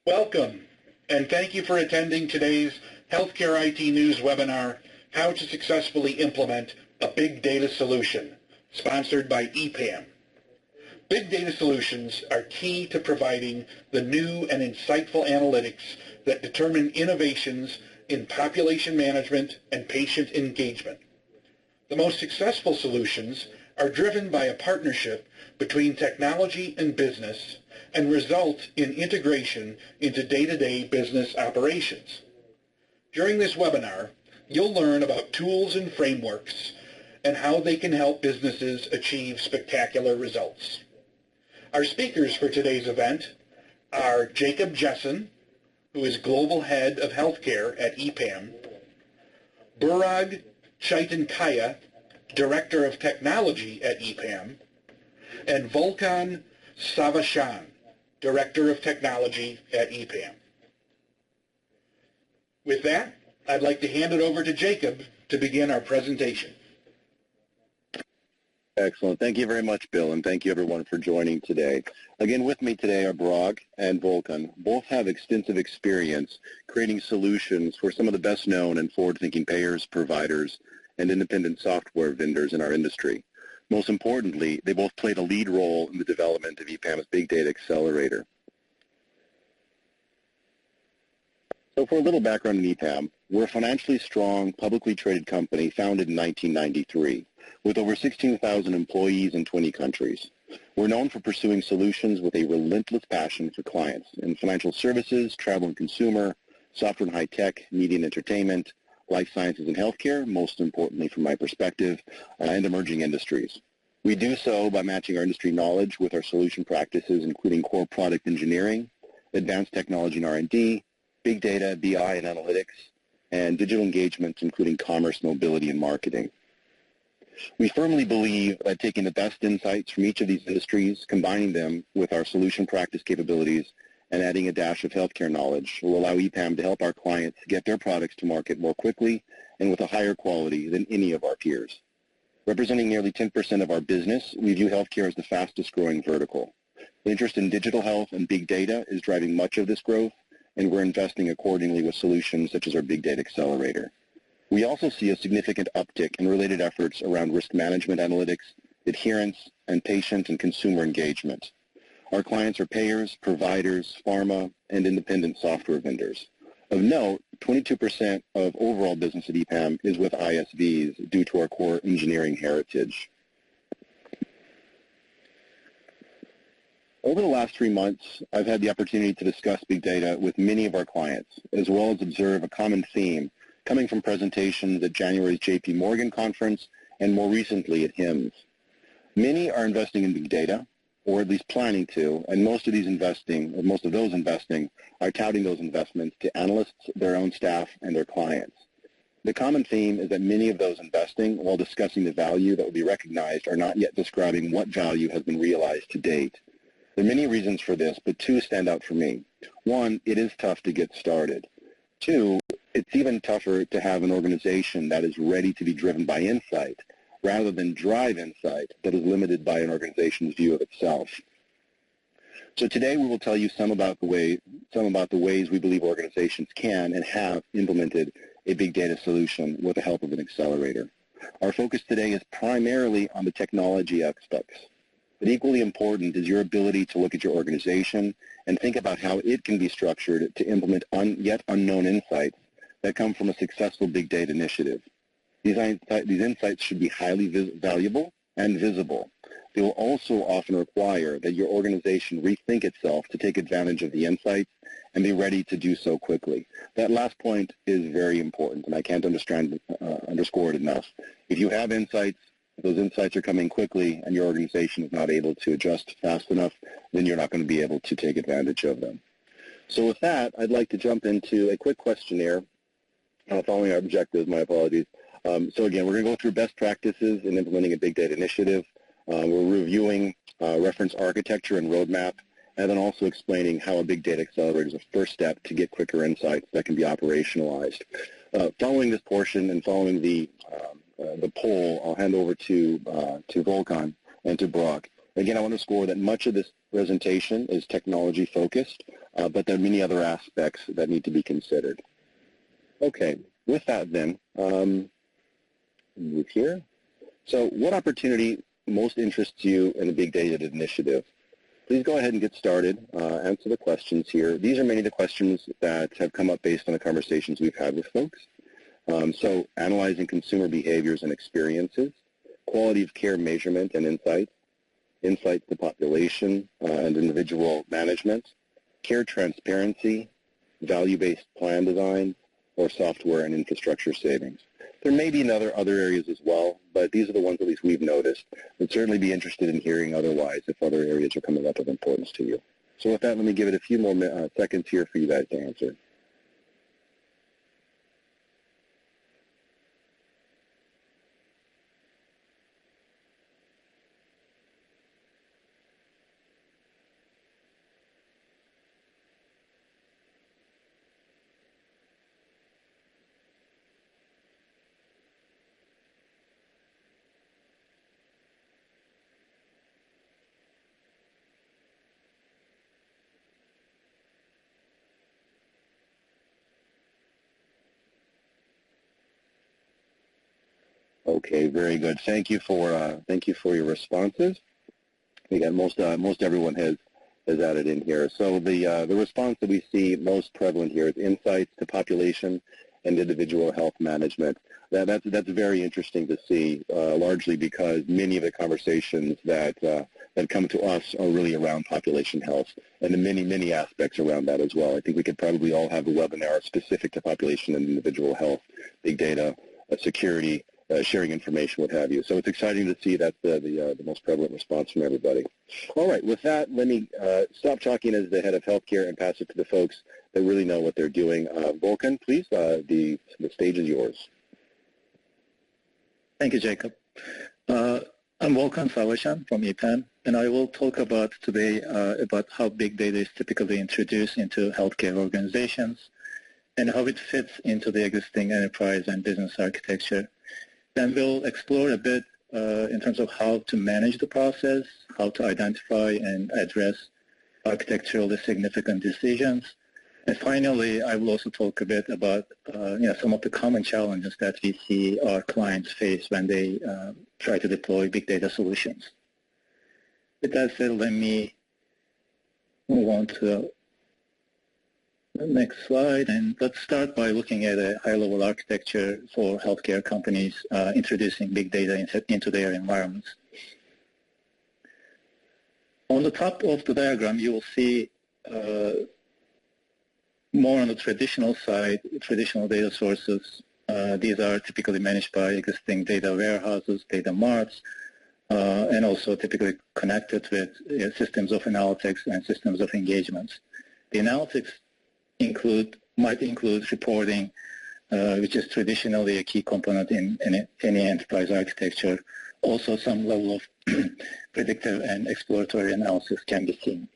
Welcome, and thank you for attending today's Healthcare IT News webinar, How to Successfully Implement a Big Data Solution, sponsored by EPAM. Big data solutions are key to providing the new and insightful analytics that determine innovations in population management and patient engagement. The most successful solutions are driven by a partnership between technology and business and result in integration into day-to-day business operations. During this webinar, you'll learn about tools and frameworks and how they can help businesses achieve spectacular results. Our speakers for today's event are Jacob Jessen, who is Global Head of Healthcare at EPAM, Burag Chaitankaya, Director of Technology at EPAM, and Volkan Savashan, Director of Technology at EPAM. With that, I'd like to hand it over to Jacob to begin our presentation. Excellent. Thank you very much, Bill, and thank you everyone for joining today. Again, with me today are Burag and Volkan. Both have extensive experience creating solutions for some of the best known and forward-thinking payers, providers, and independent software vendors in our industry. Most importantly, they both played a lead role in the development of EPAM's Big Data Accelerator. So for a little background in EPAM, we're a financially strong, publicly traded company founded in 1993 with over 16,000 employees in 20 countries. We're known for pursuing solutions with a relentless passion for clients in financial services, travel and consumer, software and high-tech, media and entertainment, life sciences and healthcare, most importantly from my perspective, and emerging industries. We do so by matching our industry knowledge with our solution practices, including core product engineering, advanced technology and R&D, big data, BI and analytics, and digital engagements, including commerce, mobility, and marketing. We firmly believe that taking the best insights from each of these industries, combining them with our solution practice capabilities, and adding a dash of healthcare knowledge will allow EPAM to help our clients get their products to market more quickly and with a higher quality than any of our peers. Representing nearly 10% of our business, we view healthcare as the fastest growing vertical. The interest in digital health and big data is driving much of this growth, and we're investing accordingly with solutions such as our Big Data Accelerator. We also see a significant uptick in related efforts around risk management analytics, adherence, and patient and consumer engagement. Our clients are payers, providers, pharma, and independent software vendors. Of note, 22% of overall business at EPAM is with ISVs due to our core engineering heritage. Over the last 3 months, I've had the opportunity to discuss big data with many of our clients, as well as observe a common theme coming from presentations at January's JP Morgan conference and more recently at HIMSS. Many are investing in big data, or at least planning to, and most of those investing are touting those investments to analysts, their own staff, and their clients. The common theme is that many of those investing, while discussing the value that will be recognized, are not yet describing what value has been realized to date. There are many reasons for this, but two stand out for me. One, it is tough to get started. Two, it's even tougher to have an organization that is ready to be driven by insight rather than drive insight that is limited by an organization's view of itself. So today we will tell you some about the ways we believe organizations can and have implemented a big data solution with the help of an accelerator. Our focus today is primarily on the technology aspects, but equally important is your ability to look at your organization and think about how it can be structured to implement yet unknown insights that come from a successful big data initiative. These insights should be highly valuable and visible. They will also often require that your organization rethink itself to take advantage of the insights and be ready to do so quickly. That last point is very important, and I can't underscore it enough. If you have insights, if those insights are coming quickly and your organization is not able to adjust fast enough, then you're not going to be able to take advantage of them. So with that, I'd like to jump into a quick questionnaire following our objectives. My apologies. So again, we're going to go through best practices in implementing a big data initiative. We're reviewing reference architecture and roadmap, and then also explaining how a big data accelerator is a first step to get quicker insights that can be operationalized. Following this portion and following the poll, I'll hand over to Volkan and to Brock. Again, I want to score that much of this presentation is technology focused, but there are many other aspects that need to be considered. Okay, with that then, move here. So what opportunity most interests you in the Big Data Initiative? Please go ahead and get started. Answer the questions here. These are many of the questions that have come up based on the conversations we've had with folks. So analyzing consumer behaviors and experiences, quality of care measurement and insights, insights to population and individual management, care transparency, value-based plan design, or software and infrastructure savings. There may be other areas as well, but these are the ones at least we've noticed. We'd certainly be interested in hearing otherwise if other areas are coming up of importance to you. So with that, let me give it a few more seconds here for you guys to answer. Okay, very good. Thank you for your responses. We got most everyone has added in here. So the response that we see most prevalent here is insights to population and individual health management. That's very interesting to see, largely because many of the conversations that come to us are really around population health and the many aspects around that as well. I think we could probably all have a webinar specific to population and individual health, big data, security, sharing information, what have you. So it's exciting to see that's the most prevalent response from everybody. All right, with that, let me stop talking as the head of healthcare and pass it to the folks that really know what they're doing. Volkan, please, the stage is yours. Thank you, Jacob. I'm Volkan Savaşan from EPAM, and I will talk about today about how big data is typically introduced into healthcare organizations and how it fits into the existing enterprise and business architecture. Then we'll explore a bit in terms of how to manage the process, how to identify and address architecturally significant decisions. And finally, I will also talk a bit about some of the common challenges that we see our clients face when they try to deploy big data solutions. With that said, let me move on to the next slide, and let's start by looking at a high-level architecture for healthcare companies introducing big data into their environments. On the top of the diagram, you will see more on the traditional side, traditional data sources. These are typically managed by existing data warehouses, data marts, and also typically connected with systems of analytics and systems of engagements. The analytics might include reporting, which is traditionally a key component in any enterprise architecture. Also, some level of predictive and exploratory analysis can be seen.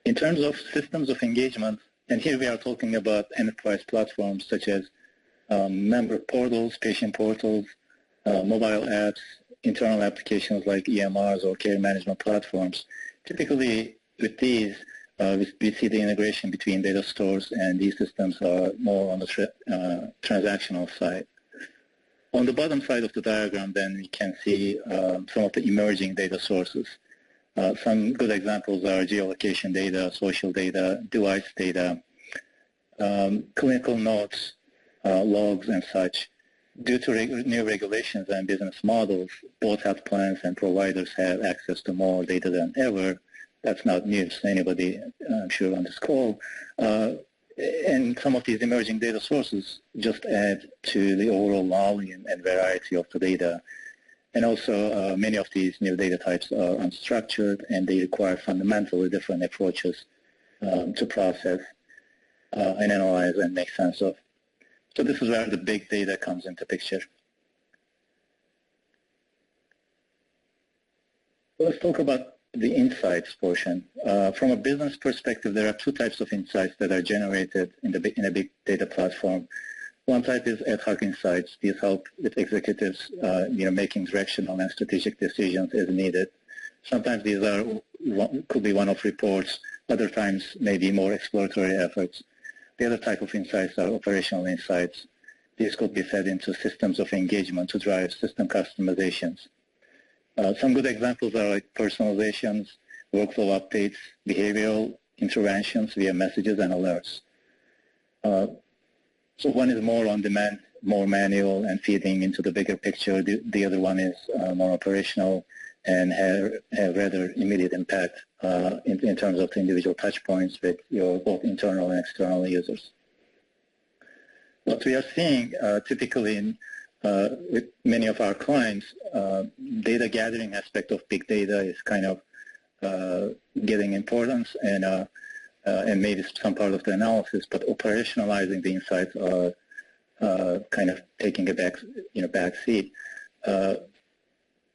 In terms of systems of engagement, and here we are talking about enterprise platforms such as member portals, patient portals, mobile apps, internal applications like EMRs or care management platforms. Typically, with these, we see the integration between data stores, and these systems are more on the transactional side. On the bottom side of the diagram, then, we can see some of the emerging data sources. Some good examples are geolocation data, social data, device data, clinical notes, logs, and such. Due to new regulations and business models, both health plans and providers have access to more data than ever. That's not news to anybody, I'm sure, on this call. And some of these emerging data sources just add to the overall volume and variety of the data. And also, many of these new data types are unstructured, and they require fundamentally different approaches to process and analyze and make sense of. So this is where the big data comes into picture. Let's talk about the insights portion. From a business perspective, there are two types of insights that are generated in a big data platform. One type is ad hoc insights. These help with executives making directional and strategic decisions as needed. Sometimes these could be one-off reports. Other times, maybe more exploratory efforts. The other type of insights are operational insights. These could be fed into systems of engagement to drive system customizations. Some good examples are like personalizations, workflow updates, behavioral interventions via messages and alerts. So one is more on demand, more manual and feeding into the bigger picture. The other one is more operational and have rather immediate impact in terms of the individual touch points with your both internal and external users. What we are seeing typically with many of our clients, data gathering aspect of big data is kind of getting importance and maybe some part of the analysis, but operationalizing the insights are kind of taking a back seat,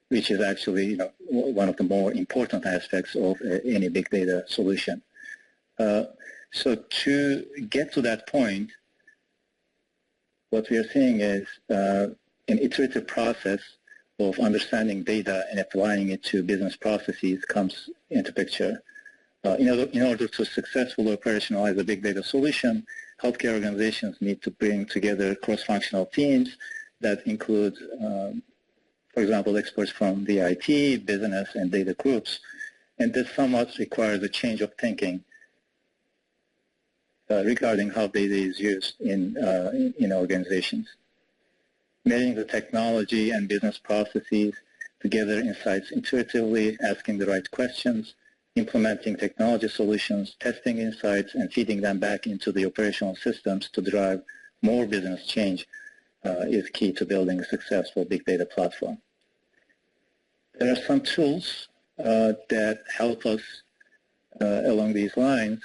which is actually one of the more important aspects of any big data solution. So to get to that point, what we are seeing is an iterative process of understanding data and applying it to business processes comes into picture. In order to successfully operationalize a big data solution, healthcare organizations need to bring together cross-functional teams that include, for example, experts from the IT, business, and data groups. And this somewhat requires a change of thinking regarding how data is used in organizations. Marrying the technology and business processes to gather insights intuitively, asking the right questions, implementing technology solutions, testing insights, and feeding them back into the operational systems to drive more business change is key to building a successful big data platform. There are some tools that help us along these lines.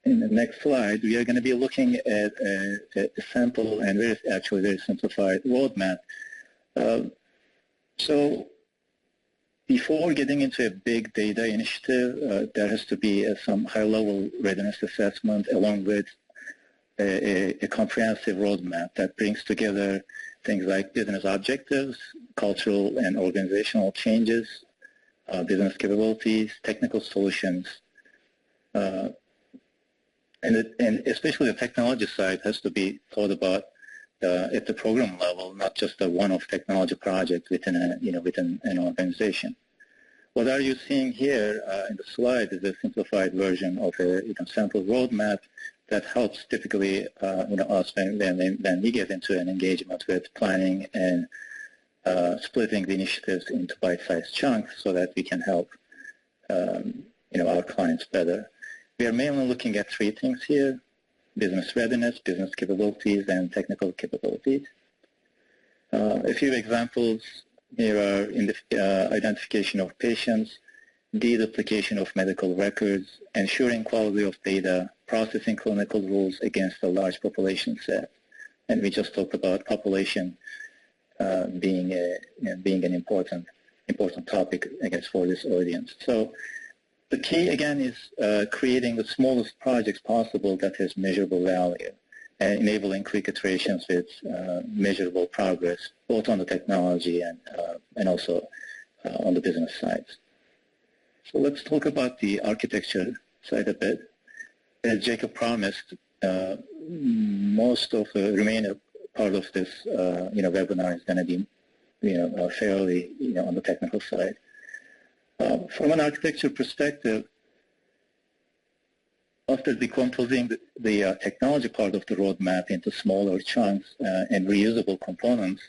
In the next slide, we are going to be looking at a simple and very simplified roadmap. So before getting into a big data initiative, there has to be some high-level readiness assessment along with a comprehensive roadmap that brings together things like business objectives, cultural and organizational changes, business capabilities, technical solutions, and especially the technology side has to be thought about at the program level, not just a one-off technology project within an organization. What are you seeing here in the slide is a simplified version of a sample roadmap that helps typically us when we get into an engagement with planning and splitting the initiatives into bite-sized chunks so that we can help our clients better. We are mainly looking at three things here: business readiness, business capabilities, and technical capabilities. A few examples here are in the identification of patients, deduplication of medical records, ensuring quality of data, processing clinical rules against a large population set. And we just talked about population being an important topic, I guess, for this audience. So the key, again, is creating the smallest projects possible that has measurable value and enabling quick iterations with measurable progress, both on the technology and also on the business side. So let's talk about the architecture side a bit. As Jacob promised, most of the remaining part of this webinar is going to be fairly on the technical side. From an architecture perspective, after decomposing the technology part of the roadmap into smaller chunks and reusable components,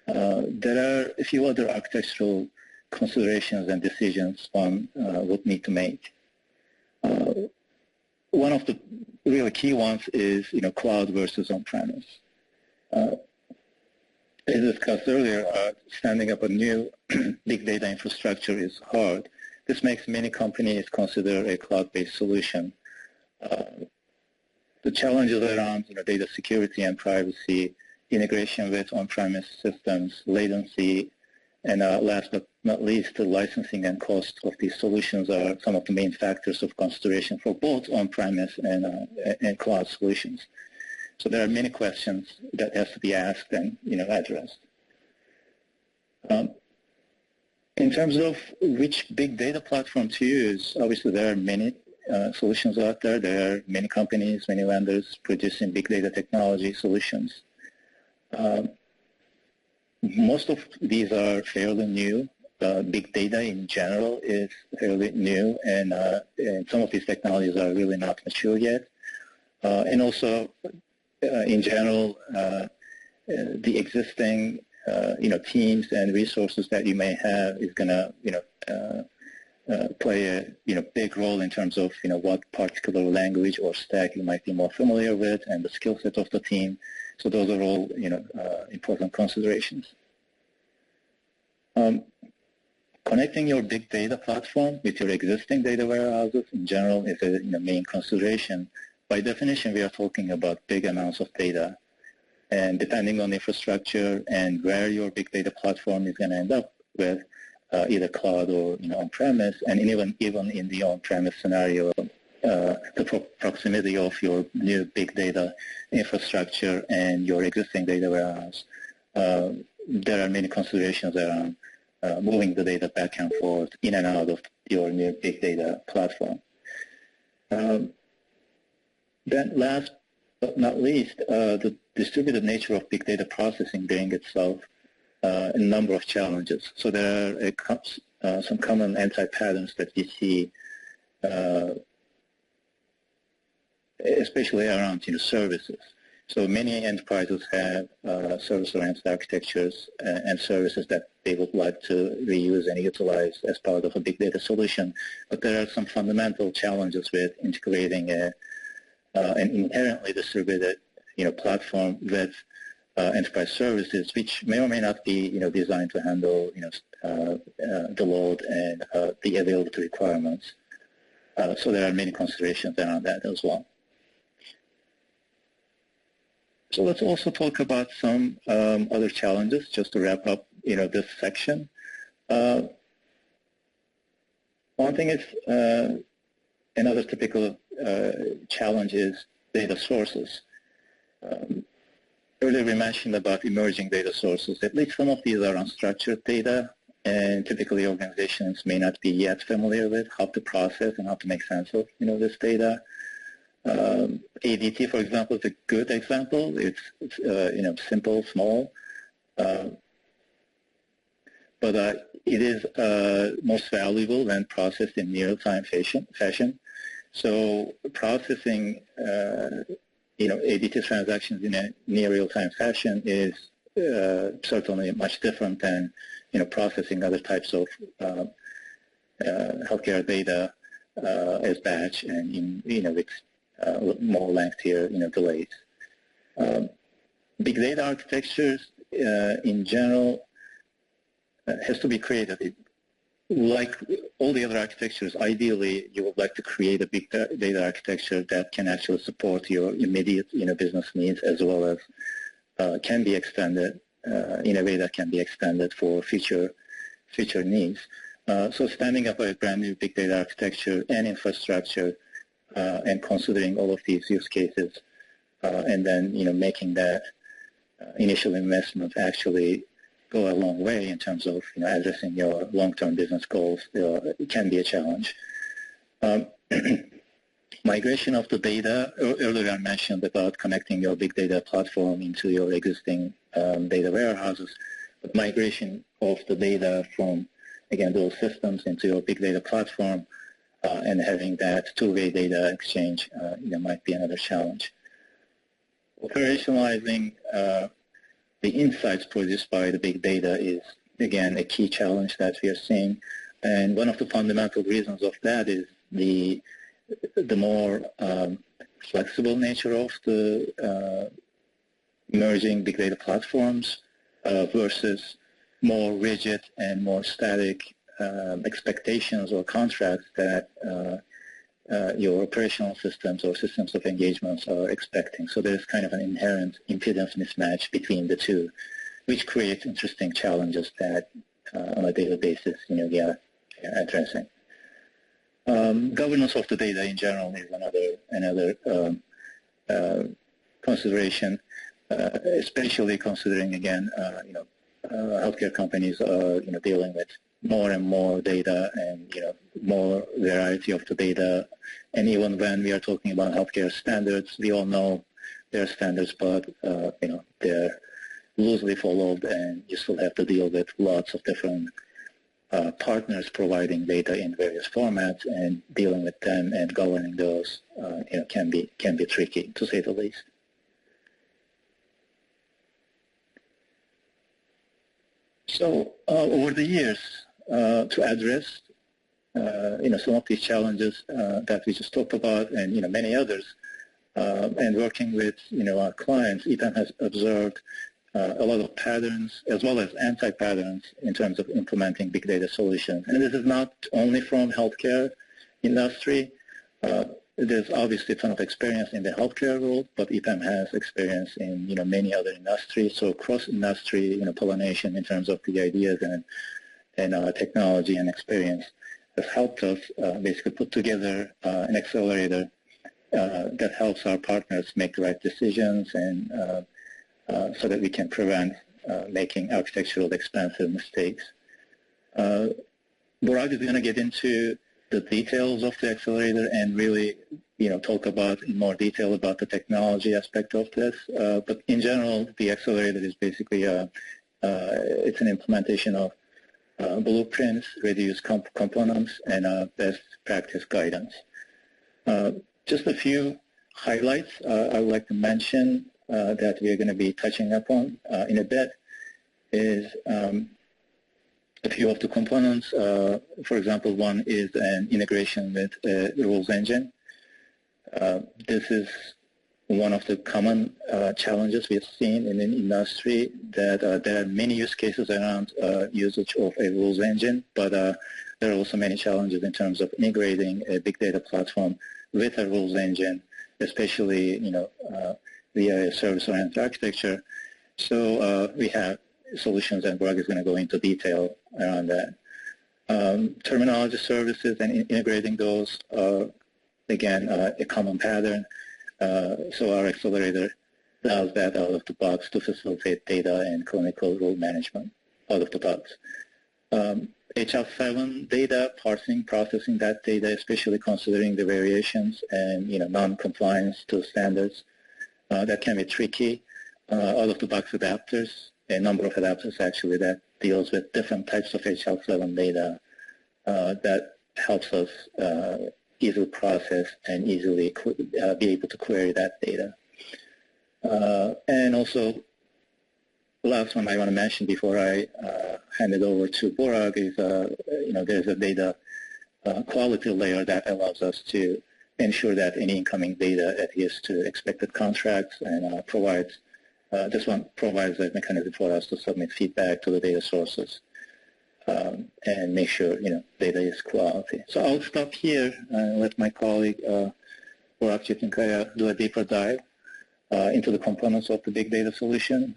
there are a few other architectural considerations and decisions one would need to make. One of the really key ones is cloud versus on-premise. As discussed earlier, standing up a new big data infrastructure is hard. This makes many companies consider a cloud-based solution. The challenges around data security and privacy, integration with on-premise systems, latency, and last but not least, the licensing and cost of these solutions are some of the main factors of consideration for both on-premise and cloud solutions. So there are many questions that have to be asked and addressed. In terms of which big data platform to use, obviously there are many solutions out there. There are many companies, many vendors producing big data technology solutions. Most of these are fairly new. Big data in general is fairly new, and some of these technologies are really not mature yet. And also, in general, the existing teams and resources that you may have is going to play a big role in terms of what particular language or stack you might be more familiar with, and the skill set of the team. So those are all important considerations. Connecting your big data platform with your existing data warehouses in general is a main consideration. By definition, we are talking about big amounts of data. And depending on the infrastructure and where your big data platform is going to end up with, either cloud or on-premise, and even in the on-premise scenario, the proximity of your new big data infrastructure and your existing data warehouse, there are many considerations around moving the data back and forth in and out of your new big data platform. Then last but not least, the distributed nature of big data processing brings itself a number of challenges. So there are some common anti-patterns that we see, especially around services. So many enterprises have service-oriented architectures and services that they would like to reuse and utilize as part of a big data solution. But there are some fundamental challenges with integrating an inherently distributed platform with enterprise services, which may or may not be designed to handle the load and the availability requirements. So there are many considerations around that as well. So let's also talk about some other challenges, just to wrap up this section. One thing is another typical challenge is data sources. Earlier we mentioned about emerging data sources. At least some of these are unstructured data, and typically organizations may not be yet familiar with how to process and how to make sense of this data. ADT, for example, is a good example. It's simple, small, but it is most valuable when processed in real-time fashion. So processing ADT transactions in a near real-time fashion is certainly much different than processing other types of healthcare data as batch and with more lengthier delays. Big data architectures in general has to be created. Like all the other architectures, ideally you would like to create a big data architecture that can actually support your immediate business needs, as well as can be extended in a way that can be extended for future needs. So standing up a brand new big data architecture and infrastructure and considering all of these use cases and then making that initial investment actually go a long way in terms of addressing your long-term business goals, it can be a challenge. Migration of the data, earlier I mentioned about connecting your big data platform into your existing data warehouses, but migration of the data from, again, those systems into your big data platform and having that two-way data exchange might be another challenge. Operationalizing the insights produced by the big data is, again, a key challenge that we are seeing. And one of the fundamental reasons of that is the more flexible nature of the emerging big data platforms versus more rigid and more static expectations or contracts that your operational systems or systems of engagements are expecting. So there's kind of an inherent impedance mismatch between the two, which creates interesting challenges that on a daily basis, we are addressing. Governance of the data in general is another consideration, especially considering, again, healthcare companies are dealing with more and more data and more variety of the data. And even when we are talking about healthcare standards, we all know there are standards, but they're loosely followed, and you still have to deal with lots of different partners providing data in various formats, and dealing with them and governing those can be tricky, to say the least. So over the years, to address some of these challenges that we just talked about, and many others, and working with our clients, EPAM has observed a lot of patterns as well as anti-patterns in terms of implementing big data solutions. And this is not only from healthcare industry. There's obviously a ton of experience in the healthcare world, but EPAM has experience in many other industries. So cross-industry pollination in terms of the ideas and technology and experience has helped us basically put together an accelerator that helps our partners make the right decisions, and so that we can prevent making architectural expensive mistakes. Burak is going to get into the details of the accelerator and really talk about in more detail about the technology aspect of this. But in general, the accelerator is basically it's an implementation of blueprints, reduced components, and best practice guidance. Just a few highlights I would like to mention that we are going to be touching upon in a bit is a few of the components. For example, one is an integration with the rules engine. This is one of the common challenges we have seen in the industry, that there are many use cases around usage of a rules engine, but there are also many challenges in terms of integrating a big data platform with a rules engine, especially via a service-oriented architecture. So we have solutions, and Burak is going to go into detail around that. Terminology services and integrating those are, again, a common pattern. So our accelerator does that out of the box to facilitate data and clinical rule management out of the box. HL7 data, parsing, processing that data, especially considering the variations and non-compliance to standards, that can be tricky. Out-of-the-box adapters, a number of adapters actually that deals with different types of HL7 data that helps us easily process and easily be able to query that data. And also, the last one I want to mention before I hand it over to Burak is, there's a data quality layer that allows us to ensure that any incoming data adheres to expected contracts, and provides this one provides a mechanism for us to submit feedback to the data sources and make sure data is quality. So I'll stop here and let my colleague Burak Çetinkaya do a deeper dive into the components of the big data solution.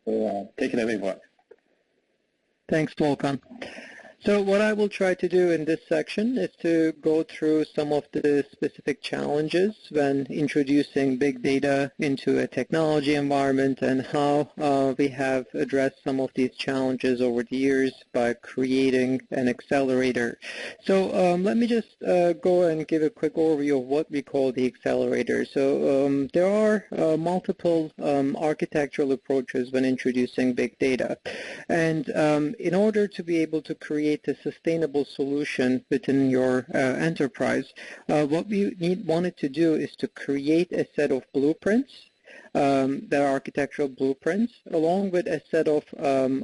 So take it away, Burak. Thanks, Volkan. So what I will try to do in this section is to go through some of the specific challenges when introducing big data into a technology environment, and how we have addressed some of these challenges over the years by creating an accelerator. So let me just go and give a quick overview of what we call the accelerator. So there are multiple architectural approaches when introducing big data. And in order to be able to create a sustainable solution within your enterprise, what we wanted to do is to create a set of blueprints, that are architectural blueprints, along with a set of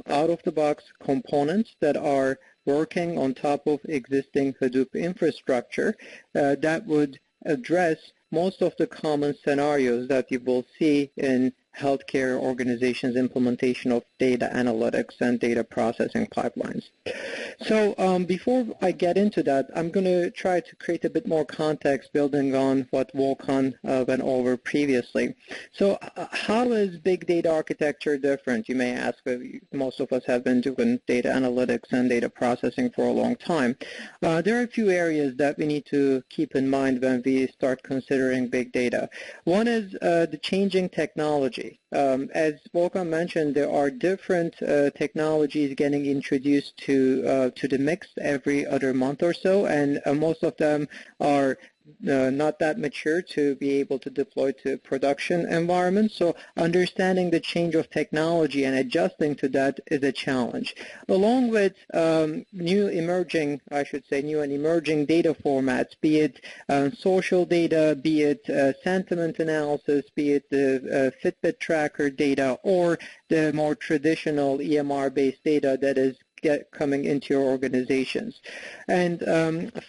out-of-the-box components that are working on top of existing Hadoop infrastructure that would address most of the common scenarios that you will see in healthcare organizations' implementation of data analytics and data processing pipelines. So before I get into that, I'm going to try to create a bit more context building on what Volkan went over previously. So how is big data architecture different? You may ask. Most of us have been doing data analytics and data processing for a long time. There are a few areas that we need to keep in mind when we start considering big data. One is the changing technology. as Volkan mentioned, there are different technologies getting introduced to the mix every other month or so, and most of them are not that mature to be able to deploy to production environments. So understanding the change of technology and adjusting to that is a challenge. Along with new and emerging data formats, be it social data, be it sentiment analysis, be it the Fitbit tracker data, or the more traditional EMR-based data that is coming into your organizations. And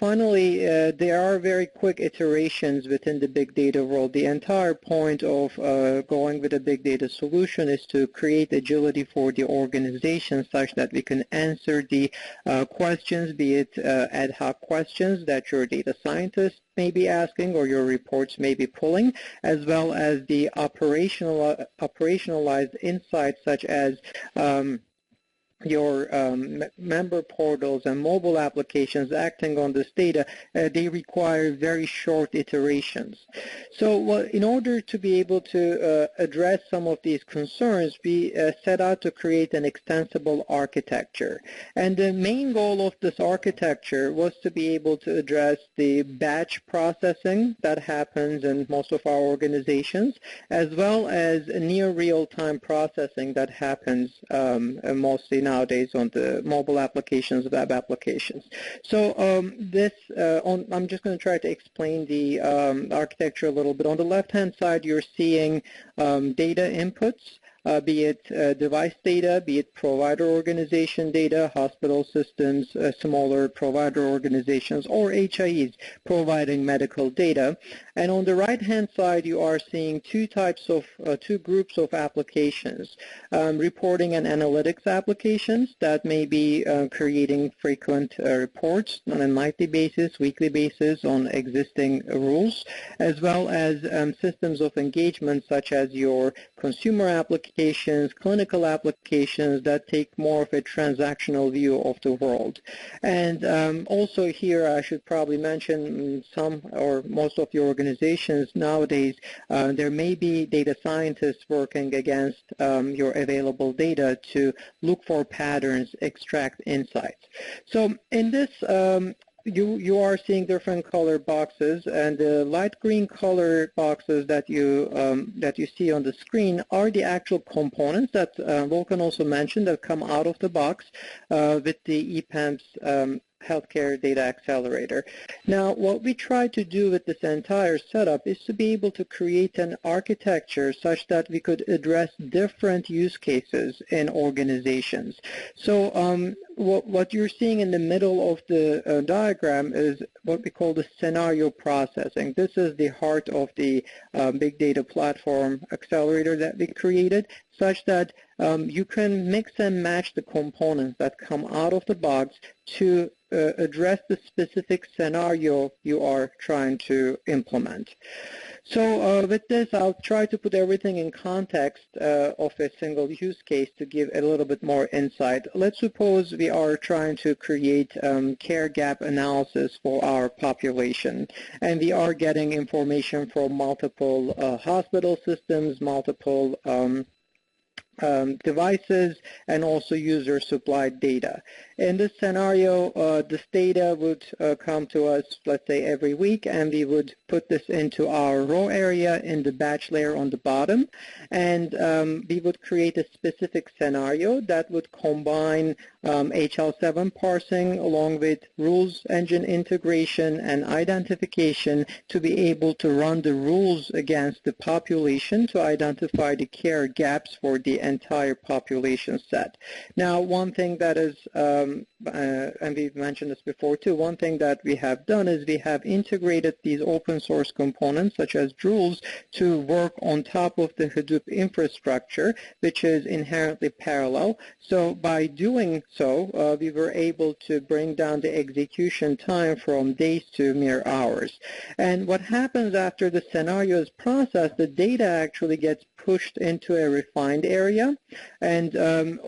finally, there are very quick iterations within the big data world. The entire point of going with a big data solution is to create agility for the organization such that we can answer the questions, be it ad hoc questions that your data scientists may be asking or your reports may be pulling, as well as the operationalized insights such as your member portals and mobile applications acting on this data. They require very short iterations. So in order to be able to address some of these concerns, we set out to create an extensible architecture. And the main goal of this architecture was to be able to address the batch processing that happens in most of our organizations, as well as near real-time processing that happens mostly nowadays on the mobile applications, web applications. So I'm just going to try to explain the architecture a little bit. On the left-hand side, you're seeing data inputs. Be it device data, be it provider organization data, hospital systems, smaller provider organizations, or HIEs providing medical data. And on the right-hand side, you are seeing two groups of applications, reporting and analytics applications that may be creating frequent reports on a nightly basis, weekly basis on existing rules, as well as systems of engagement such as your consumer applications, clinical applications that take more of a transactional view of the world. And also here I should probably mention some or most of your organizations nowadays, there may be data scientists working against your available data to look for patterns, extract insights. So in this you are seeing different color boxes, and the light green color boxes that you see on the screen are the actual components that Volkan also mentioned that come out of the box with the EPAM's Healthcare Data Accelerator. Now, what we try to do with this entire setup is to be able to create an architecture such that we could address different use cases in organizations. So what you're seeing in the middle of the diagram is what we call the scenario processing. This is the heart of the big data platform accelerator that we created, such that you can mix and match the components that come out of the box to address the specific scenario you are trying to implement. So with this, I'll try to put everything in context of a single use case to give a little bit more insight. Let's suppose we are trying to create care gap analysis for our population, and we are getting information from multiple hospital systems, multiple devices, and also user-supplied data. In this scenario, this data would come to us, let's say, every week, and we would put this into our raw area in the batch layer on the bottom, and we would create a specific scenario that would combine HL7 parsing along with rules engine integration and identification to be able to run the rules against the population to identify the care gaps for the entire population set. Now, one thing that is, and we've mentioned this before too, one thing that we have done is we have integrated these open source components such as rules to work on top of the Hadoop infrastructure, which is inherently parallel. So by doing so, we were able to bring down the execution time from days to mere hours. And what happens after the scenario is processed, the data actually gets pushed into a refined area. And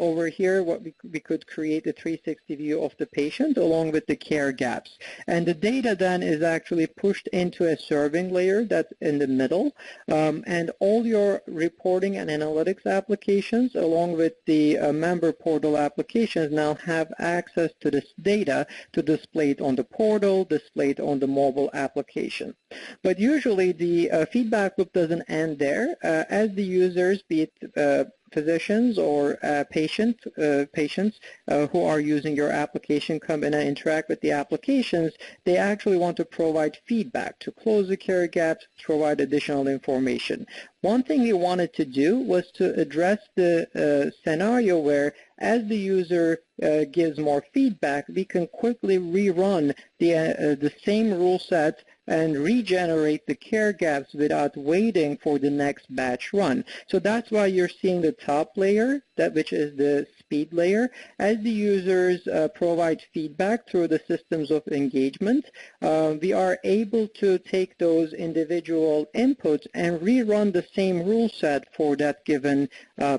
over here, what we could create a 360 view of the patient along with the care gaps. And the data then is actually pushed into a serving layer that's in the middle. And all your reporting and analytics applications along with the member portal applications now have access to this data to display it on the portal, display it on the mobile application. But usually the feedback loop doesn't end there. As the users, be it physicians or patients who are using your application come in and interact with the applications, they actually want to provide feedback to close the care gaps, provide additional information. One thing we wanted to do was to address the scenario where as the user gives more feedback, we can quickly rerun the same rule set and regenerate the care gaps without waiting for the next batch run. So that's why you're seeing the top layer, which is the speed layer. As the users provide feedback through the systems of engagement, we are able to take those individual inputs and rerun the same rule set for that given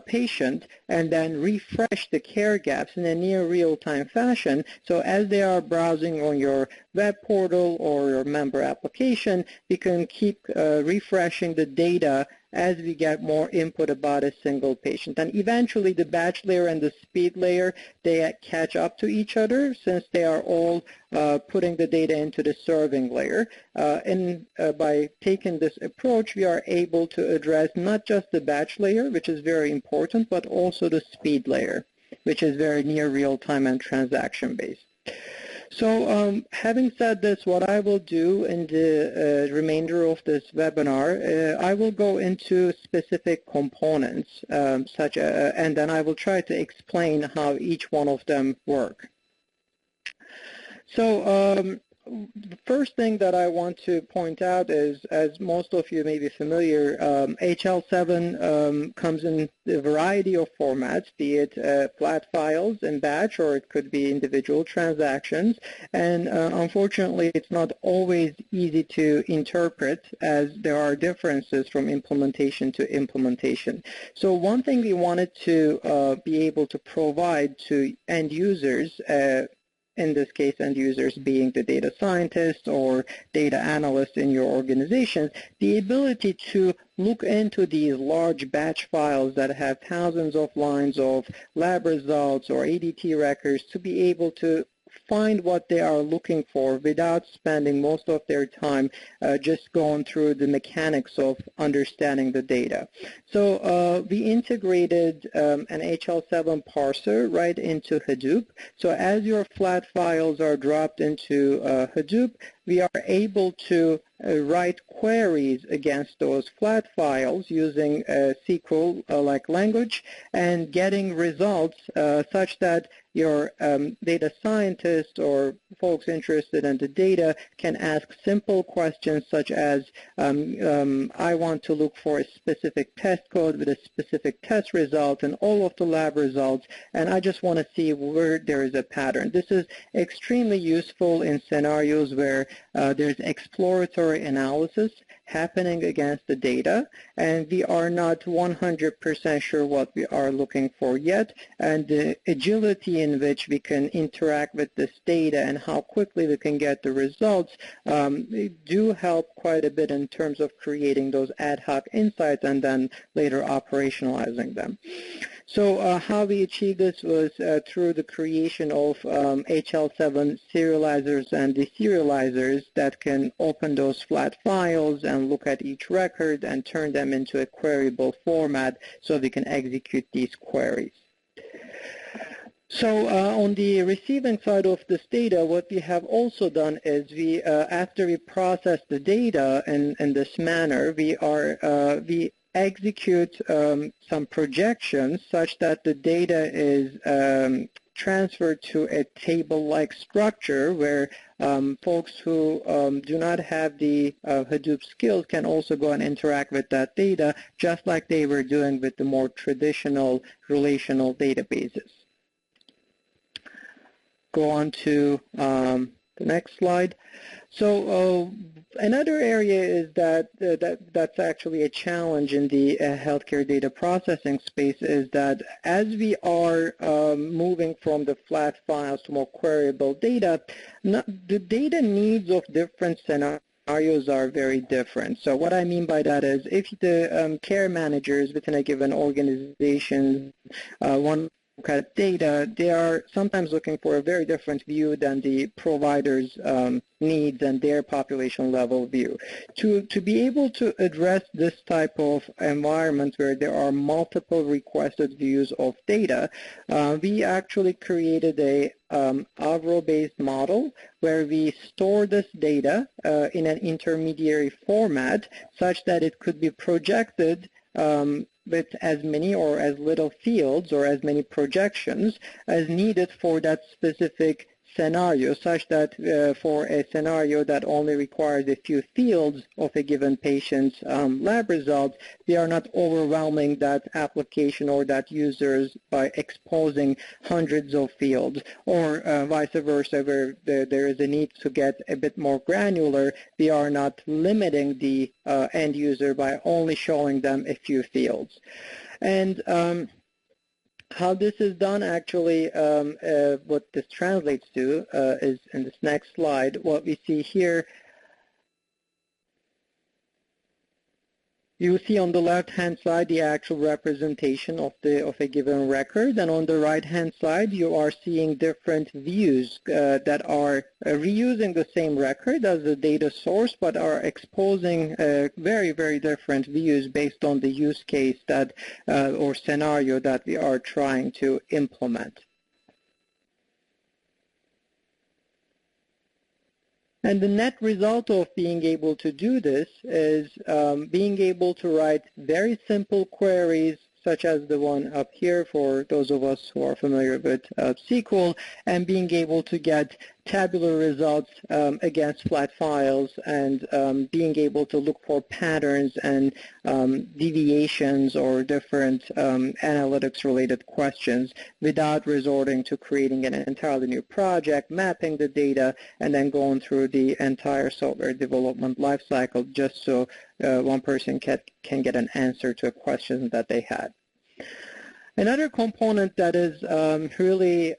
patient and then refresh the care gaps in a near real-time fashion. So as they are browsing on your web portal or your member application, we can keep refreshing the data as we get more input about a single patient. And eventually the batch layer and the speed layer, they catch up to each other since they are all putting the data into the serving layer. By taking this approach, we are able to address not just the batch layer, which is very important, but also the speed layer, which is very near real-time and transaction-based. So having said this, what I will do in the remainder of this webinar, I will go into specific components, and then I will try to explain how each one of them work. So the first thing that I want to point out is, as most of you may be familiar, HL7 comes in a variety of formats, be it flat files in batch, or it could be individual transactions. And unfortunately, it's not always easy to interpret, as there are differences from implementation to implementation. So one thing we wanted to be able to provide to end users, in this case, end users being the data scientists or data analysts in your organizations, the ability to look into these large batch files that have thousands of lines of lab results or ADT records to be able to find what they are looking for without spending most of their time just going through the mechanics of understanding the data. So we integrated an HL7 parser right into Hadoop. So as your flat files are dropped into Hadoop, we are able to write queries against those flat files using SQL-like language and getting results such that your data scientist or folks interested in the data can ask simple questions such as, I want to look for a specific test code with a specific test result and all of the lab results, and I just want to see where there is a pattern. This is extremely useful in scenarios where there's exploratory analysis happening against the data, and we are not 100% sure what we are looking for yet, and the agility in which we can interact with this data and how quickly we can get the results do help quite a bit in terms of creating those ad hoc insights and then later operationalizing them. So how we achieved this was through the creation of HL7 serializers and deserializers that can open those flat files and look at each record and turn them into a queryable format so we can execute these queries. So on the receiving side of this data, what we have also done is we, after we process the data in this manner, we execute some projections such that the data is transferred to a table-like structure where folks who do not have the Hadoop skills can also go and interact with that data just like they were doing with the more traditional relational databases. Go on to the next slide. So another area is that's actually a challenge in the healthcare data processing space is that as we are moving from the flat files to more queryable data, the data needs of different scenarios are very different. So what I mean by that is if the care managers within a given organization want to look at data, they are sometimes looking for a very different view than the provider's needs and their population level view. To be able to address this type of environment where there are multiple requested views of data, we actually created a Avro-based model where we store this data in an intermediary format such that it could be projected with as many or as little fields or as many projections as needed for that specific scenario, such that for a scenario that only requires a few fields of a given patient's lab results, we are not overwhelming that application or that users by exposing hundreds of fields, or vice versa, where there is a need to get a bit more granular, we are not limiting the end user by only showing them a few fields. And how this is done, actually, what this translates to is in this next slide. What we see here, you see on the left-hand side the actual representation of a given record, and on the right-hand side you are seeing different views that are reusing the same record as the data source, but are exposing very, very different views based on the use case that or scenario that we are trying to implement. And the net result of being able to do this is being able to write very simple queries, such as the one up here for those of us who are familiar with SQL, and being able to get tabular results against flat files, and being able to look for patterns and deviations or different analytics-related questions without resorting to creating an entirely new project, mapping the data, and then going through the entire software development lifecycle just so one person can get an answer to a question that they had. Another component that is really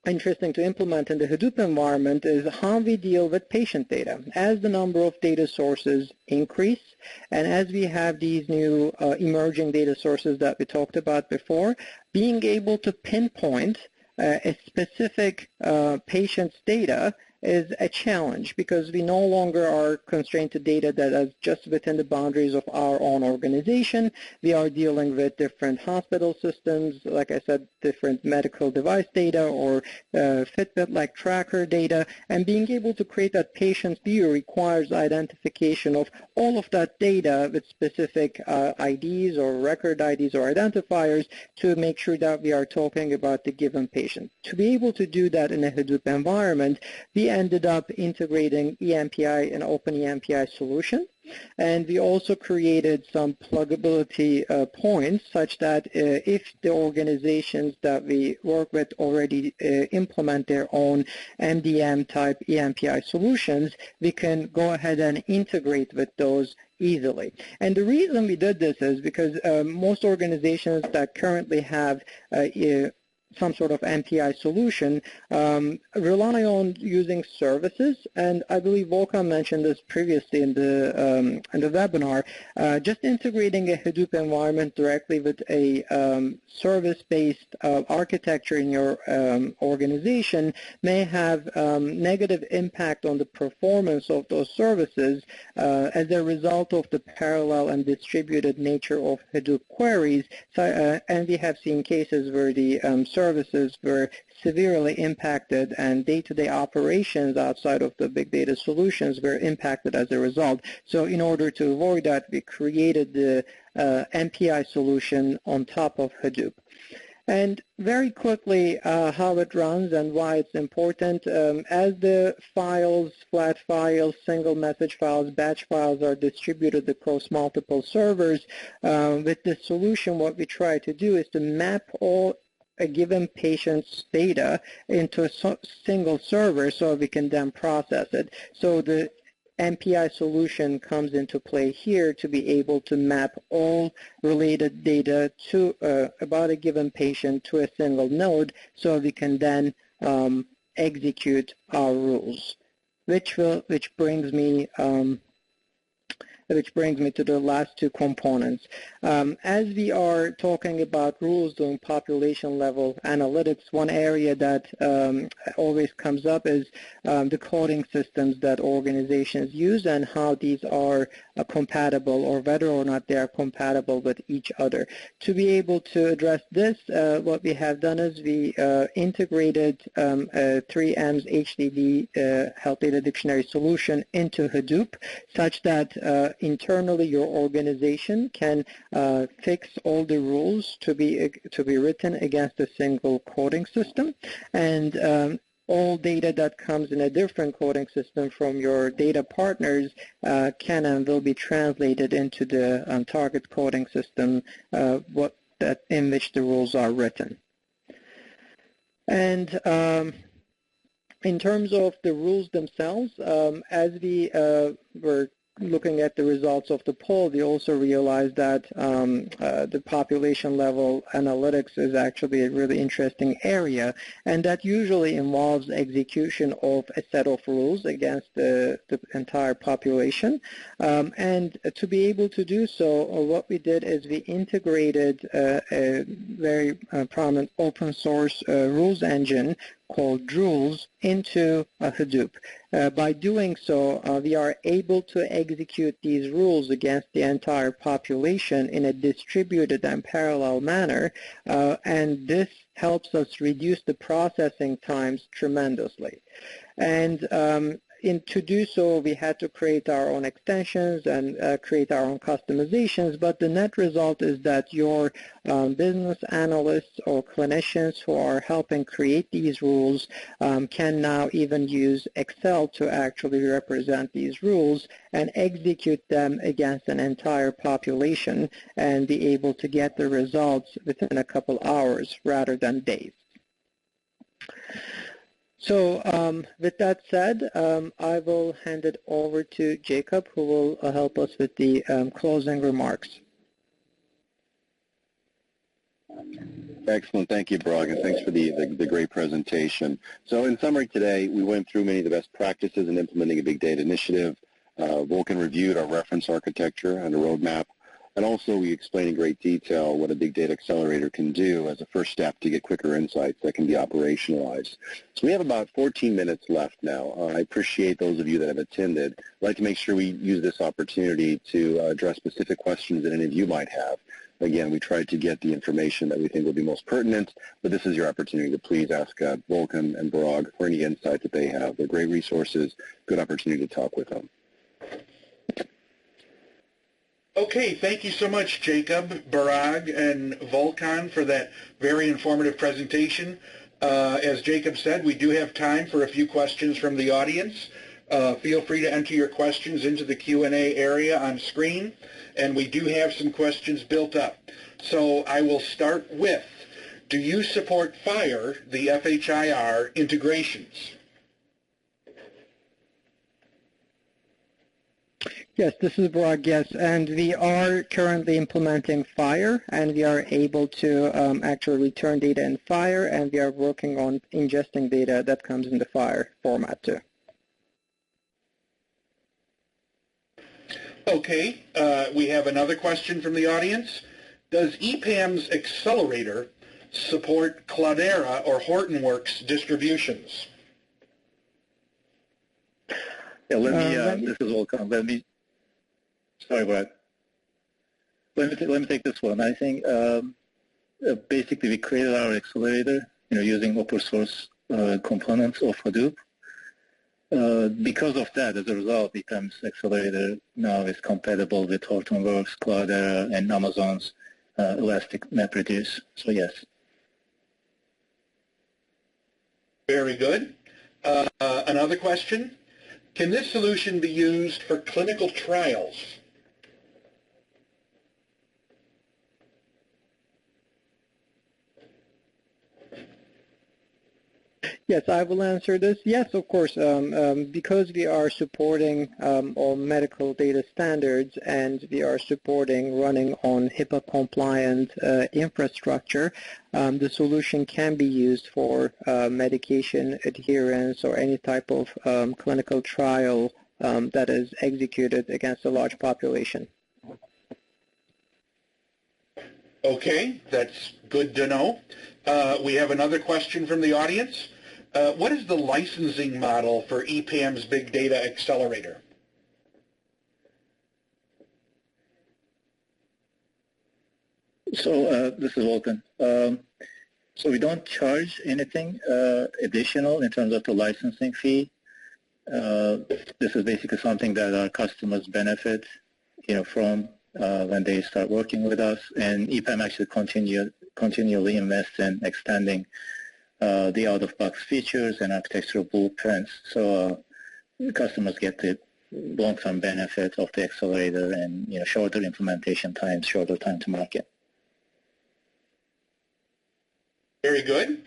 interesting to implement in the Hadoop environment is how we deal with patient data. As the number of data sources increase, and as we have these new emerging data sources that we talked about before, being able to pinpoint a specific patient's data is a challenge, because we no longer are constrained to data that is just within the boundaries of our own organization. We are dealing with different hospital systems, like I said, different medical device data or Fitbit-like tracker data, and being able to create that patient view requires identification of all of that data with specific IDs or record IDs or identifiers to make sure that we are talking about the given patient. To be able to do that in a Hadoop environment, we ended up integrating eMPI and OpenEMPI solution, and we also created some pluggability points such that if the organizations that we work with already implement their own MDM type eMPI solutions, we can go ahead and integrate with those easily. And the reason we did this is because most organizations that currently have some sort of NPI solution rely on using services, and I believe Volkan mentioned this previously in the webinar. Just integrating a Hadoop environment directly with a service-based architecture in your organization may have negative impact on the performance of those services as a result of the parallel and distributed nature of Hadoop queries. So, and we have seen cases where the services were severely impacted and day-to-day operations outside of the big data solutions were impacted as a result. So in order to avoid that, we created the NPI solution on top of Hadoop. And very quickly, how it runs and why it's important. As the files, flat files, single message files, batch files are distributed across multiple servers, with this solution, what we try to do is to map all a given patient's data into a single server so we can then process it. So the NPI solution comes into play here to be able to map all related data to about a given patient to a single node so we can then execute our rules, which brings me to the last two components. As we are talking about rules doing population level analytics, one area that always comes up is the coding systems that organizations use and how these are compatible, or whether or not they are compatible with each other. To be able to address this, what we have done is we integrated 3M's HDD Health Data Dictionary solution into Hadoop, such that internally your organization can fix all the rules to be written against a single coding system, and all data that comes in a different coding system from your data partners can and will be translated into the target coding system in which the rules are written. And in terms of the rules themselves, as we were looking at the results of the poll, we also realized that the population level analytics is actually a really interesting area, and that usually involves execution of a set of rules against the entire population. And to be able to do so, what we did is we integrated a very prominent open source rules engine called Rules into Hadoop. By doing so, we are able to execute these rules against the entire population in a distributed and parallel manner, and this helps us reduce the processing times tremendously. And to do so, we had to create our own extensions and create our own customizations, but the net result is that your business analysts or clinicians who are helping create these rules can now even use Excel to actually represent these rules and execute them against an entire population and be able to get the results within a couple hours rather than days. So with that said, I will hand it over to Jacob, who will help us with the closing remarks. Excellent. Thank you, Parag, and thanks for the great presentation. So in summary today, we went through many of the best practices in implementing a big data initiative. Vulcan reviewed our reference architecture and a roadmap. And also, we explained in great detail what a big data accelerator can do as a first step to get quicker insights that can be operationalized. So we have about 14 minutes left now. I appreciate those of you that have attended. I'd like to make sure we use this opportunity to address specific questions that any of you might have. Again, we tried to get the information that we think will be most pertinent, but this is your opportunity to please ask Vulcan and Parag for any insight that they have. They're great resources, good opportunity to talk with them. Okay, thank you so much, Jacob, Parag, and Vulcan for that very informative presentation. As Jacob said, we do have time for a few questions from the audience. Feel free to enter your questions into the Q&A area on screen, and we do have some questions built up. So I will start with, do you support FHIR, the FHIR integrations? Yes, this is Parag, yes, and we are currently implementing FHIR, and we are able to actually return data in FHIR, and we are working on ingesting data that comes in the FHIR format too. Okay, we have another question from the audience. Does EPAM's Accelerator support Cloudera or Hortonworks distributions? Yeah, this is Vulcan. Sorry, Brad. Let me take this one. I think basically we created our accelerator, using open source components of Hadoop. Because of that, as a result, EPAM's accelerator now is compatible with Hortonworks, Cloudera, and Amazon's Elastic MapReduce. So yes. Very good. Another question. Can this solution be used for clinical trials? Yes, I will answer this. Yes, of course, because we are supporting all medical data standards and we are supporting running on HIPAA compliant infrastructure, the solution can be used for medication adherence or any type of clinical trial that is executed against a large population. Okay, that's good to know. We have another question from the audience. What is the licensing model for EPAM's Big Data Accelerator? So this is Volkan. So we don't charge anything additional in terms of the licensing fee. This is basically something that our customers benefit, from when they start working with us, and EPAM actually continually invests in extending the out-of-box features and architectural blueprints, so customers get the long-term benefit of the accelerator and shorter implementation times, shorter time to market. Very good.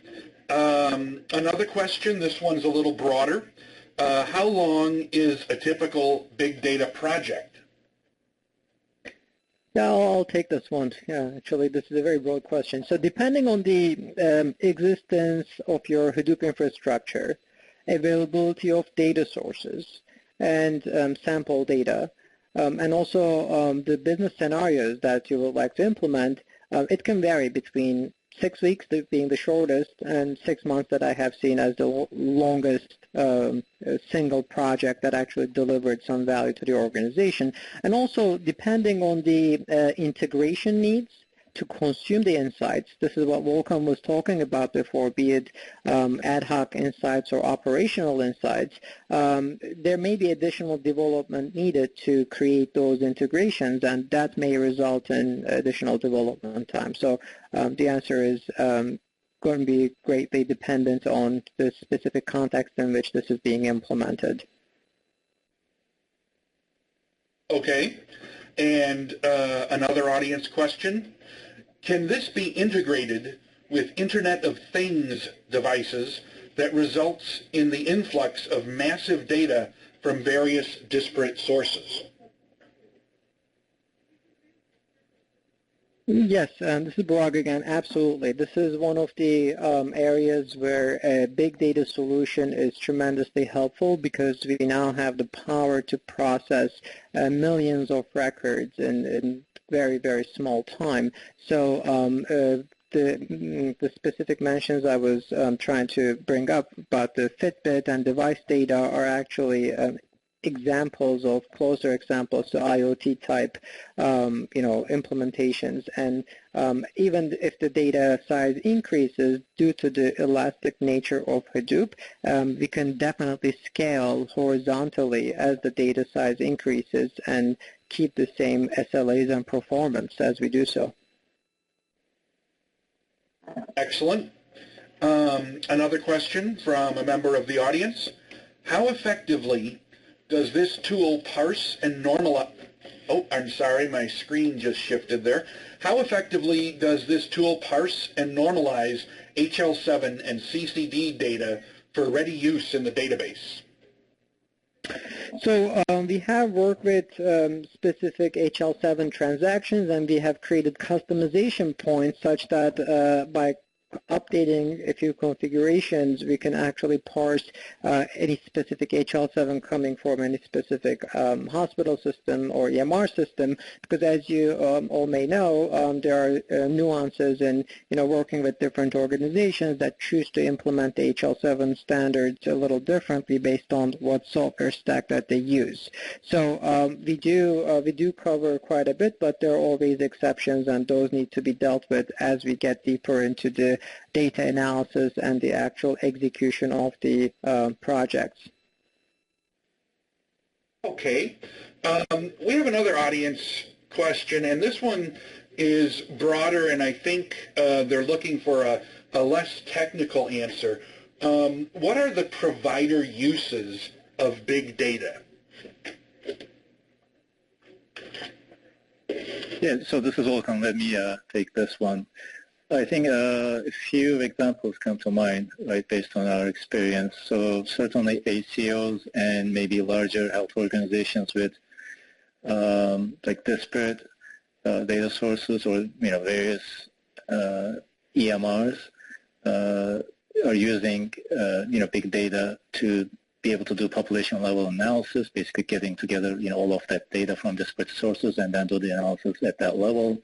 Another question. This one's a little broader. How long is a typical big data project? Yeah, I'll take this one. Yeah, actually, this is a very broad question. So depending on the existence of your Hadoop infrastructure, availability of data sources, and sample data, and also the business scenarios that you would like to implement, it can vary between 6 weeks being the shortest and 6 months that I have seen as the longest single project that actually delivered some value to the organization. And also depending on the integration needs to consume the insights. This is what Volkan was talking about before, be it ad hoc insights or operational insights. There may be additional development needed to create those integrations, and that may result in additional development time. So the answer is going to be greatly dependent on the specific context in which this is being implemented. Okay. And another audience question. Can this be integrated with Internet of Things devices that results in the influx of massive data from various disparate sources? Yes, this is Parag again. Absolutely. This is one of the areas where a big data solution is tremendously helpful because we now have the power to process millions of records in very, very small time. So the specific mentions I was trying to bring up about the Fitbit and device data are actually examples of closer examples to IoT type implementations, and even if the data size increases due to the elastic nature of Hadoop, we can definitely scale horizontally as the data size increases and keep the same SLAs and performance as we do so. Excellent. Another question from a member of the audience. How effectively does this tool parse and normalize? Oh, I'm sorry, my screen just shifted there. How effectively does this tool parse and normalize HL7 and CCD data for ready use in the database? So we have worked with specific HL7 transactions, and we have created customization points such that by updating a few configurations, we can actually parse any specific HL7 coming from any specific hospital system or EMR system, because as you all may know, there are nuances in working with different organizations that choose to implement the HL7 standards a little differently based on what software stack that they use. So we do cover quite a bit, but there are always exceptions, and those need to be dealt with as we get deeper into the data analysis and the actual execution of the projects. Okay. We have another audience question, and this one is broader, and I think they're looking for a less technical answer. What are the provider uses of big data? Yeah, so this is Volkan. Let me take this one. I think a few examples come to mind, right, based on our experience. So certainly ACOs and maybe larger health organizations with like disparate data sources or various EMRs are using big data to be able to do population level analysis, basically getting together all of that data from disparate sources and then do the analysis at that level.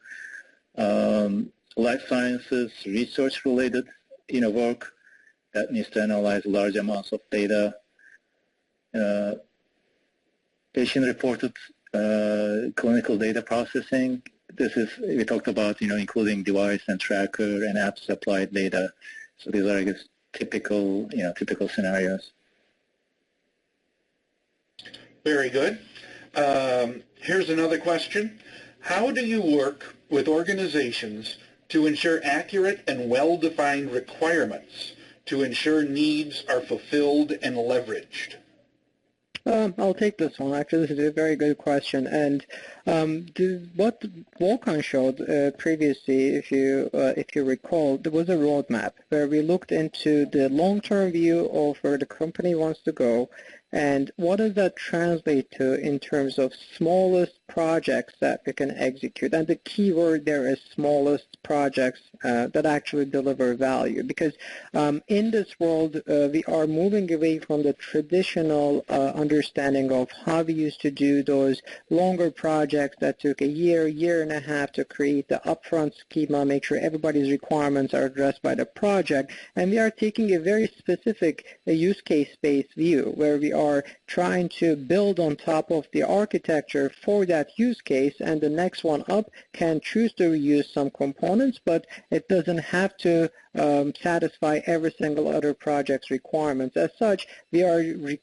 Life sciences research related work that needs to analyze large amounts of data. Patient reported clinical data processing. This is, we talked about including device and tracker and apps applied data. So these are, I guess, typical typical scenarios. Very good. Here's another question. How do you work with organizations to ensure accurate and well-defined requirements to ensure needs are fulfilled and leveraged? I'll take this one. Actually, this is a very good question. And what Volkan showed previously, if you recall, there was a roadmap where we looked into the long-term view of where the company wants to go, and what does that translate to in terms of smallest projects that we can execute. And the key word there is smallest projects that actually deliver value. Because in this world, we are moving away from the traditional understanding of how we used to do those longer projects that took a year and a half to create the upfront schema, make sure everybody's requirements are addressed by the project. And we are taking a very specific use case-based view where we are trying to build on top of the architecture for that use case, and the next one up can choose to reuse some components, but it doesn't have to satisfy every single other project's requirements. As such, we are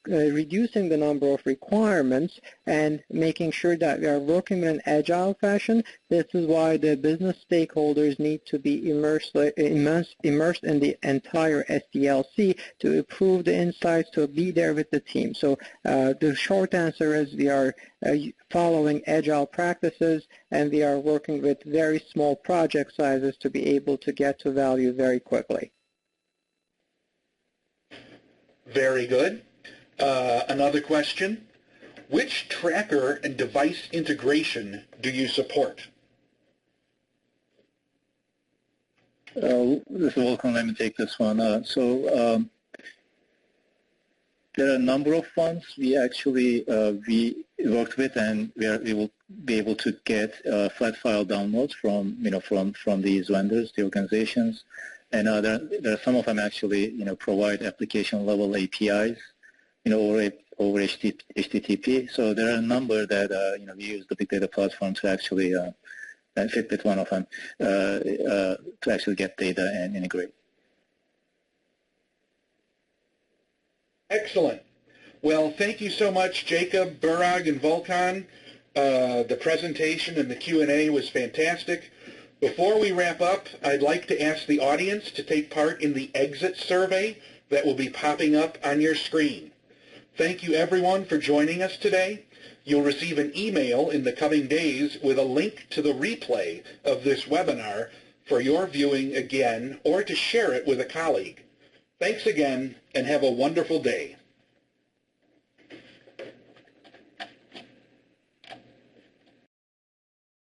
reducing the number of requirements and making sure that we are working in an agile fashion. This is why the business stakeholders need to be immersed in the entire SDLC to improve the insights, to be there with the team. So the short answer is we are following agile practices, and we are working with very small project sizes to be able to get to value very quickly. Very good. Another question. Which tracker and device integration do you support? This is Volkan. Let me take this one. There are a number of ones we actually we worked with, and we will be able to get flat file downloads from from these vendors, the organizations, and there are some of them actually provide application level APIs, over HTTP. So there are a number that we use the big data platform to actually fit with one of them to actually get data and integrate. Excellent. Well, thank you so much, Jacob, Burag, and Volkan. The presentation and the Q&A was fantastic. Before we wrap up, I'd like to ask the audience to take part in the exit survey that will be popping up on your screen. Thank you, everyone, for joining us today. You'll receive an email in the coming days with a link to the replay of this webinar for your viewing again or to share it with a colleague. Thanks again, and have a wonderful day.